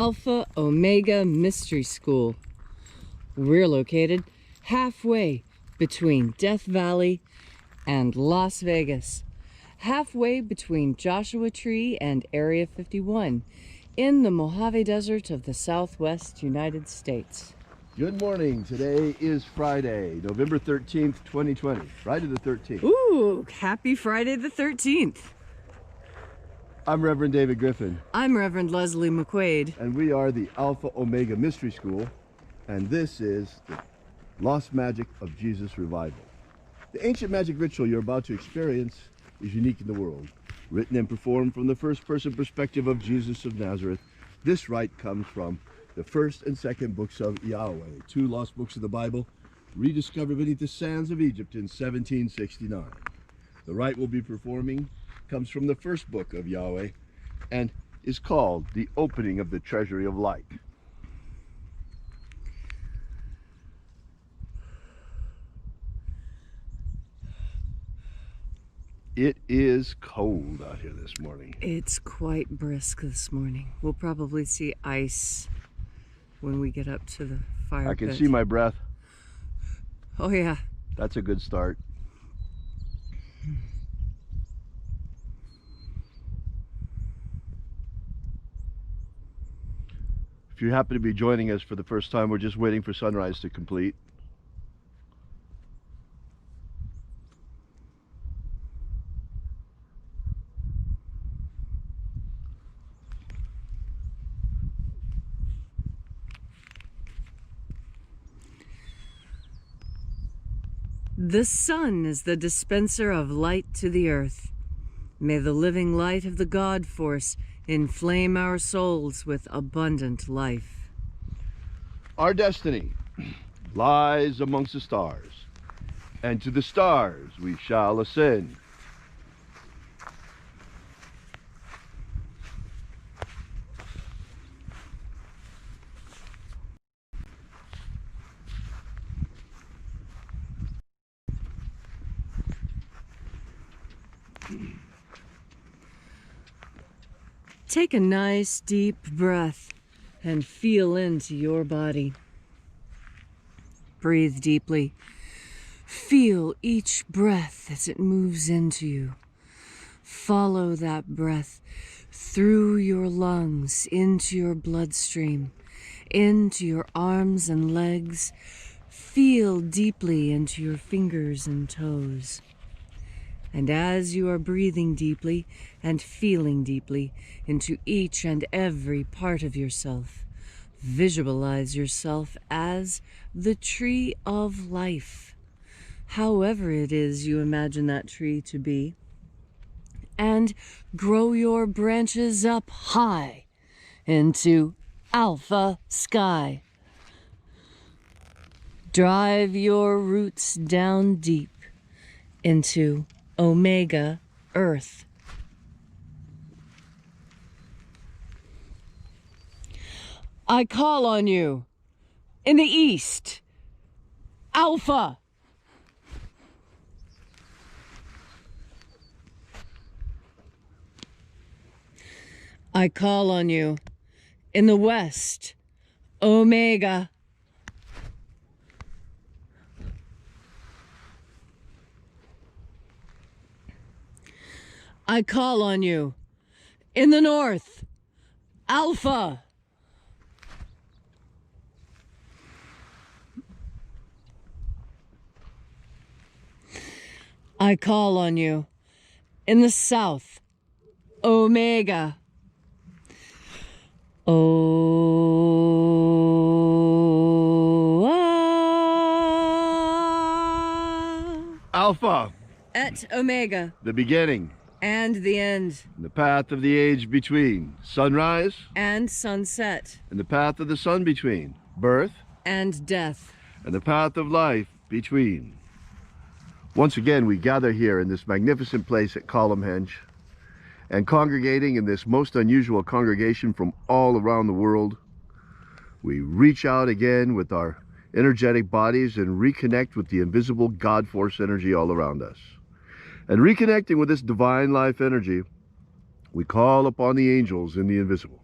Alpha Omega Mystery School. We're located halfway between Death Valley and Las Vegas, halfway between Joshua Tree and Area 51, in the Mojave Desert of the Southwest United States. Good morning. Today is Friday, November 13th, 2020. Friday the 13th. Ooh, happy Friday the 13th. I'm Reverend David Griffin. I'm Reverend Leslie McQuaid. And we are the Alpha Omega Mystery School. And this is the Lost Magic of Jesus Revival. The ancient magic ritual you're about to experience is unique in the world. Written and performed from the first-person perspective of Jesus of Nazareth, this rite comes from the first and second books of Yahweh, two lost books of the Bible, rediscovered beneath the sands of Egypt in 1769. The rite we'll be performing comes from the first book of Yahweh and is called the opening of the treasury of light. It is cold out here this morning. It's quite brisk this morning. We'll probably see ice when we get up to the fire pit. I can see my breath. Oh yeah. That's a good start. If you happen to be joining us for the first time, we're just waiting for sunrise to complete. The sun is the dispenser of light to the earth. May the living light of the God force inflame our souls with abundant life. Our destiny lies amongst the stars, and to the stars we shall ascend. Take a nice deep breath and feel into your body. Breathe deeply. Feel each breath as it moves into you. Follow that breath through your lungs, into your bloodstream, into your arms and legs. Feel deeply into your fingers and toes. And as you are breathing deeply and feeling deeply into each and every part of yourself, visualize yourself as the tree of life, however it is you imagine that tree to be, and grow your branches up high into alpha sky. Drive your roots down deep into Omega Earth. I call on you in the east, Alpha. I call on you in the west, Omega. I call on you in the north, Alpha. I call on you in the south, Omega. Alpha. Et Omega. The beginning. And the end. And the path of the age between. Sunrise. And sunset. And the path of the sun between. Birth. And death. And the path of life between. Once again, we gather here in this magnificent place at Columhenge, and congregating in this most unusual congregation from all around the world, we reach out again with our energetic bodies and reconnect with the invisible God force energy all around us. And reconnecting with this divine life energy, we call upon the angels in the invisible.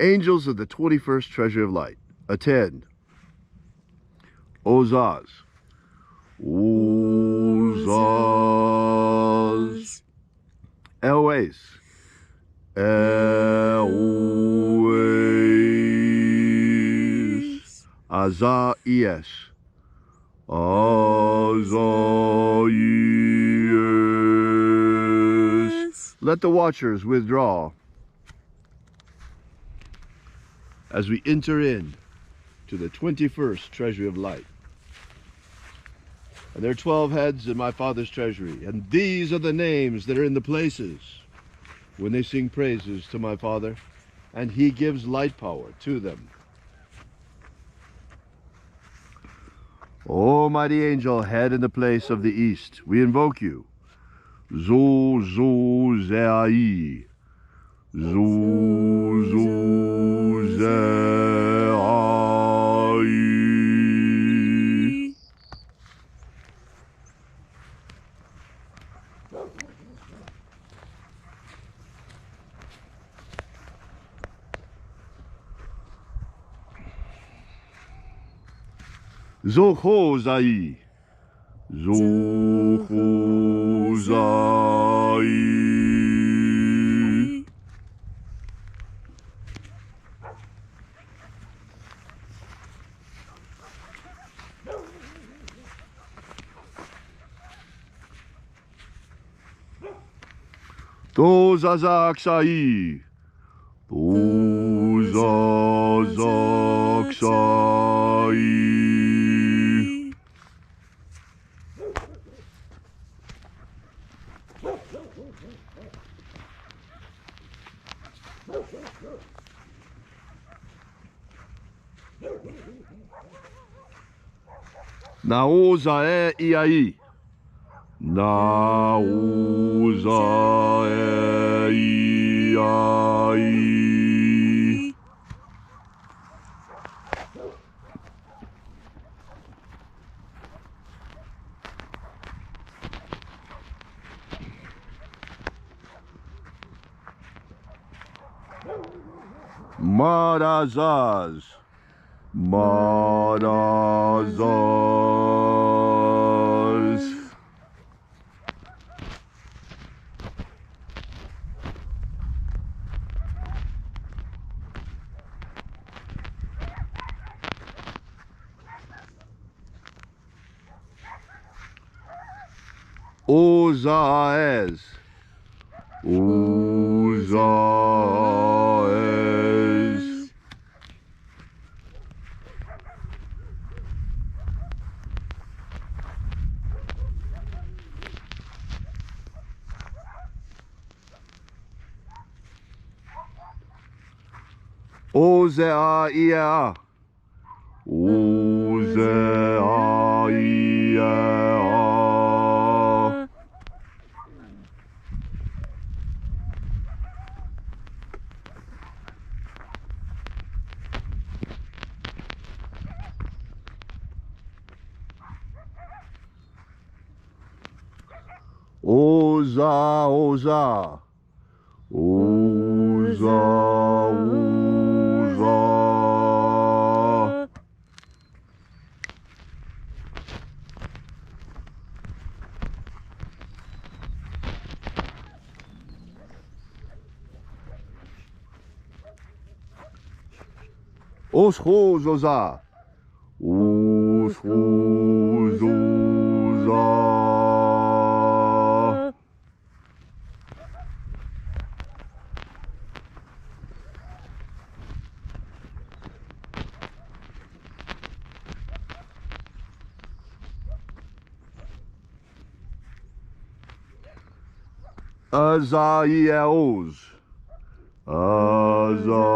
Angels of the 21st Treasury of Light, attend. Ozaz. Ozaz. Elways. Elways. Azaies. Azaies. Let the watchers withdraw as we enter in to the 21st Treasury of Light. And there are 12 heads in my Father's treasury, and these are the names that are in the places when they sing praises to my Father, and he gives light power to them. O mighty angel, head in the place of the east, we invoke you. Zu zu zeai. Zu zu zeai. Zochozai. Zochozai. Dozazaksai. Dozazaksai. Naozae iai. Naozae iai. Marazaz. Marazaz. Ozaez. Ozaez. Ozea. Ozea. Oza, oza. Oza, oza. Oschozoza. Oschozoza. Azaiels. Azaiels.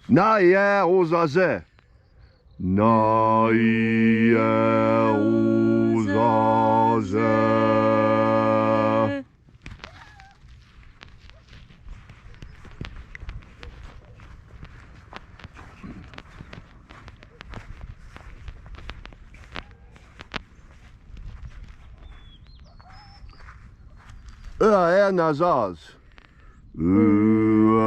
Naie ozaze. Naie ozaze. nazaz. Nazaz.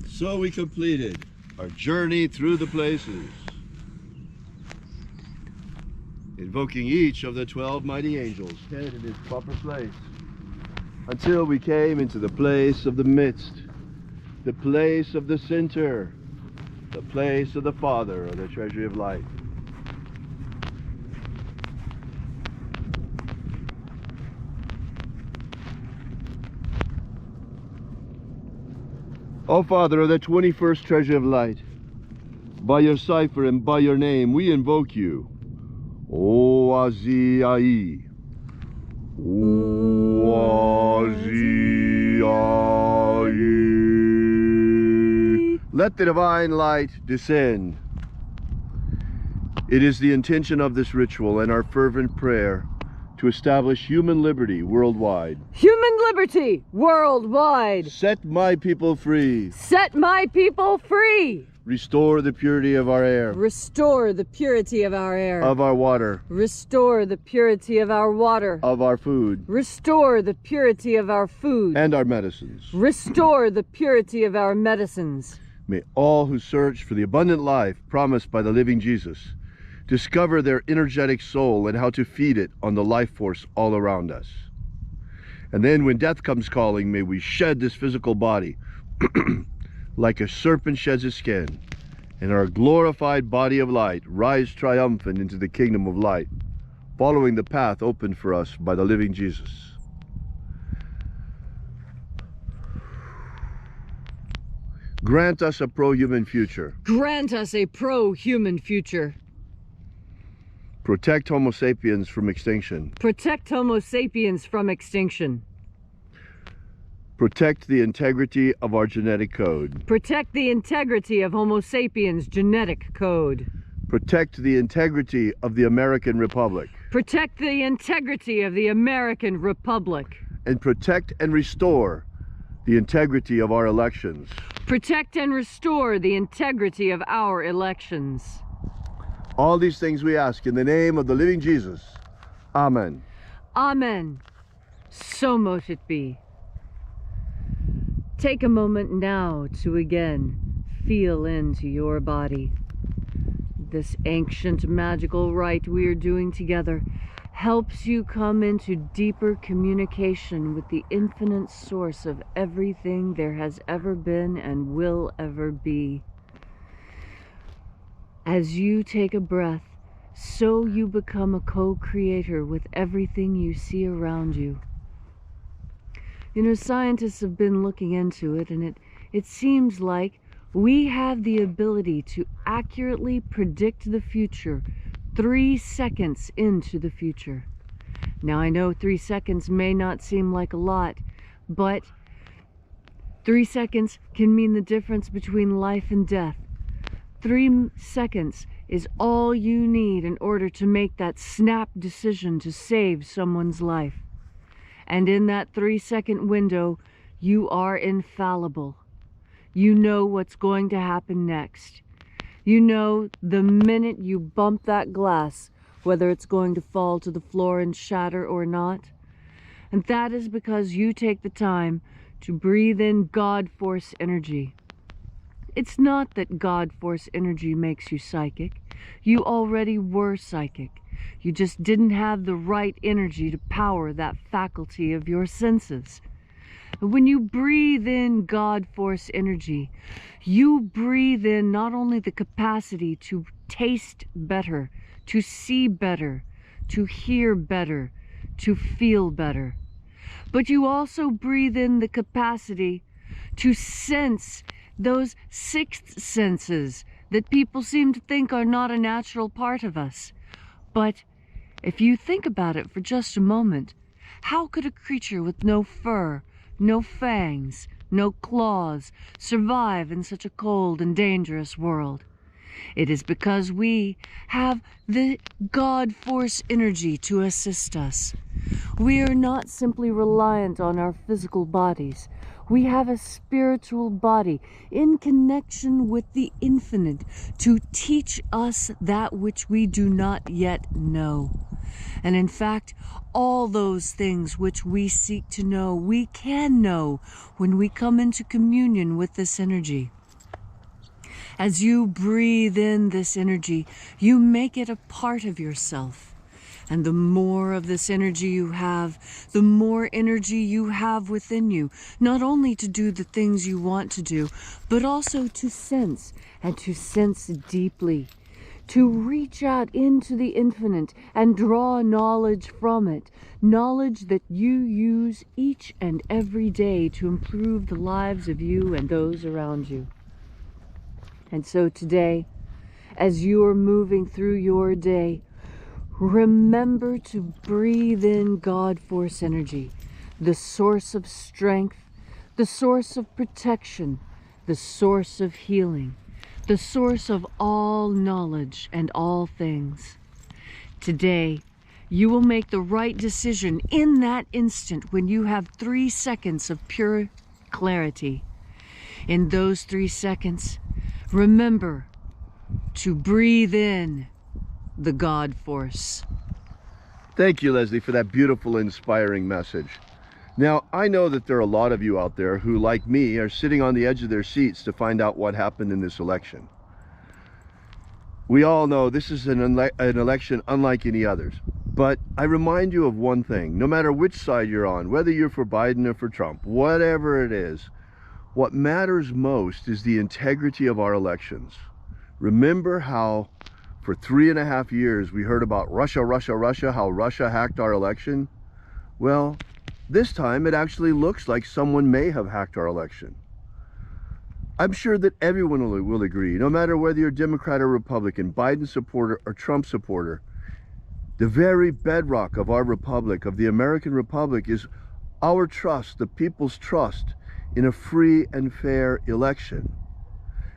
So we completed our journey through the places, invoking each of the 12 mighty angels, head in its proper place, until we came into the place of the midst, the place of the center, the place of the Father, or the treasury of light. O Father of the 21st treasury of light, by your cipher and by your name we invoke you. O Aziyai. O Aziyai. Let the divine light descend. It is the intention of this ritual and our fervent prayer to establish human liberty worldwide. Human liberty worldwide. Set my people free. Set my people free. Restore the purity of our air. Restore the purity of our air. Of our water. Restore the purity of our water. Of our food. Restore the purity of our food. And our medicines. Restore the purity of our medicines. May all who search for the abundant life promised by the living Jesus discover their energetic soul and how to feed it on the life force all around us. And then when death comes calling, may we shed this physical body like a serpent sheds his skin, and our glorified body of light rise triumphant into the kingdom of light, following the path opened for us by the living Jesus. Grant us a pro-human future. Grant us a pro-human future. Protect Homo sapiens from extinction. Protect Homo sapiens from extinction. Protect the integrity of our genetic code. Protect the integrity of Homo sapiens' genetic code. Protect the integrity of the American Republic. Protect the integrity of the American Republic. And protect and restore the integrity of our elections. Protect and restore the integrity of our elections. All these things we ask in the name of the living Jesus. Amen. Amen. So mote it be. Take a moment now to again feel into your body. This ancient magical rite we are doing together helps you come into deeper communication with the infinite source of everything there has ever been and will ever be. As you take a breath, so you become a co-creator with everything you see around you. You know, scientists have been looking into it, and it seems like we have the ability to accurately predict the future 3 seconds into the future. Now, I know 3 seconds may not seem like a lot, but 3 seconds can mean the difference between life and death. 3 seconds is all you need in order to make that snap decision to save someone's life. And in that 3-second window, you are infallible. You know what's going to happen next. You know the minute you bump that glass, whether it's going to fall to the floor and shatter or not. And that is because you take the time to breathe in God Force energy. It's not that God Force energy makes you psychic. You already were psychic. You just didn't have the right energy to power that faculty of your senses. When you breathe in God Force energy, you breathe in not only the capacity to taste better, to see better, to hear better, to feel better, but you also breathe in the capacity to sense those sixth senses that people seem to think are not a natural part of us. But if you think about it for just a moment, how could a creature with no fur, no fangs, no claws survive in such a cold and dangerous world? It is because we have the God force energy to assist us. We are not simply reliant on our physical bodies. We have a spiritual body in connection with the infinite to teach us that which we do not yet know. And in fact, all those things which we seek to know, we can know when we come into communion with this energy. As you breathe in this energy, you make it a part of yourself. And the more of this energy you have, the more energy you have within you, not only to do the things you want to do, but also to sense, and to sense deeply, to reach out into the infinite and draw knowledge from it, knowledge that you use each and every day to improve the lives of you and those around you. And so today, as you are moving through your day, remember to breathe in God force energy, the source of strength, the source of protection, the source of healing, the source of all knowledge and all things. Today, you will make the right decision in that instant when you have 3 seconds of pure clarity. In those 3 seconds, remember to breathe in the God force. Thank you, Leslie, for that beautiful, inspiring message. Now, I know that there are a lot of you out there who, like me, are sitting on the edge of their seats to find out what happened in this election. We all know this is an election unlike any others. But I remind you of one thing: no matter which side you're on, whether you're for Biden or for Trump, whatever it is, what matters most is the integrity of our elections. Remember how for 3.5 years we heard about Russia, how Russia hacked our election? Well, this time it actually looks like someone may have hacked our election. I'm sure that everyone will agree, no matter whether you're Democrat or Republican, Biden supporter or Trump supporter, the very bedrock of our republic, of the American Republic, is our trust, the people's trust in a free and fair election.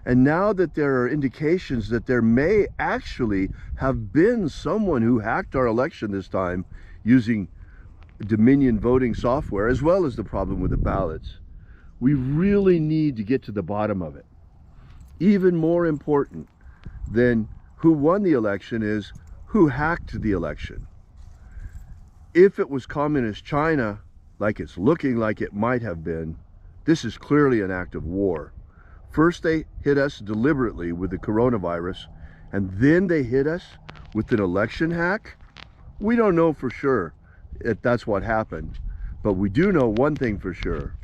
And now that there are indications that there may actually have been someone who hacked our election this time using Dominion voting software, as well as the problem with the ballots, we really need to get to the bottom of it. Even more important than who won the election is who hacked the election. If it was communist China, like it's looking like it might have been, this is clearly an act of war. First they hit us deliberately with the coronavirus, and then they hit us with an election hack? We don't know for sure if that's what happened, but we do know one thing for sure.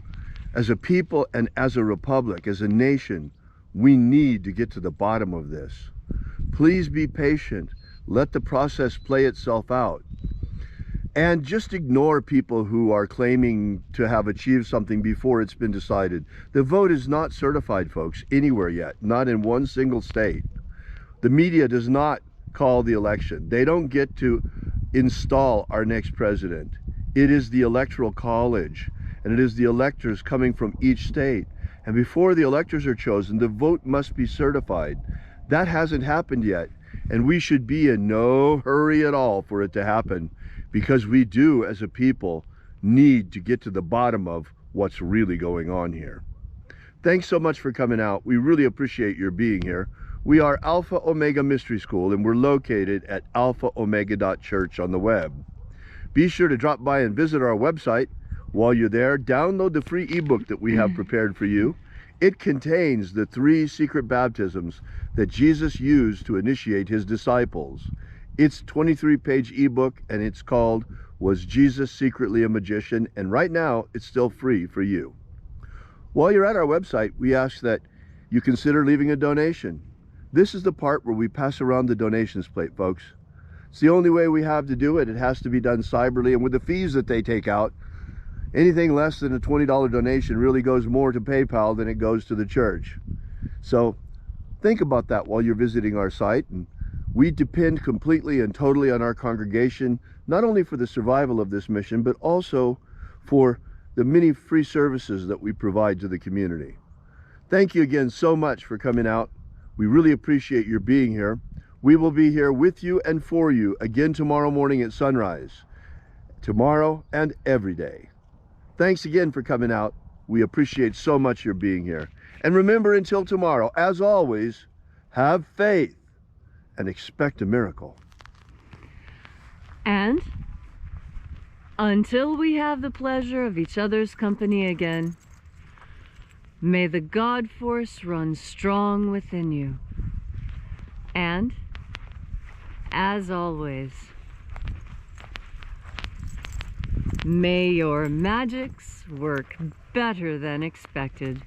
As a people and as a republic, as a nation, we need to get to the bottom of this. Please be patient. Let the process play itself out. And just ignore people who are claiming to have achieved something before it's been decided. The vote is not certified, folks, anywhere yet, not in one single state. The media does not call the election. They don't get to install our next president. It is the Electoral College, and it is the electors coming from each state. And before the electors are chosen, the vote must be certified. That hasn't happened yet, and we should be in no hurry at all for it to happen, because we do, as a people, need to get to the bottom of what's really going on here. Thanks so much for coming out. We really appreciate your being here. We are Alpha Omega Mystery School, and we're located at alphaomega.church on the web. Be sure to drop by and visit our website. While you're there, download the free ebook that we have prepared for you. It contains the 3 secret baptisms that Jesus used to initiate his disciples. It's a 23-page ebook, and it's called Was Jesus Secretly a Magician? And right now, it's still free for you. While you're at our website, we ask that you consider leaving a donation. This is the part where we pass around the donations plate, folks. It's the only way we have to do it. It has to be done cyberly, and with the fees that they take out, anything less than a $20 donation really goes more to PayPal than it goes to the church. So think about that while you're visiting our site. And we depend completely and totally on our congregation, not only for the survival of this mission, but also for the many free services that we provide to the community. Thank you again so much for coming out. We really appreciate your being here. We will be here with you and for you again tomorrow morning at sunrise. Tomorrow and every day. Thanks again for coming out. We appreciate so much your being here. And remember, until tomorrow, as always, have faith and expect a miracle. And until we have the pleasure of each other's company again, may the God force run strong within you. And, as always, may your magics work better than expected.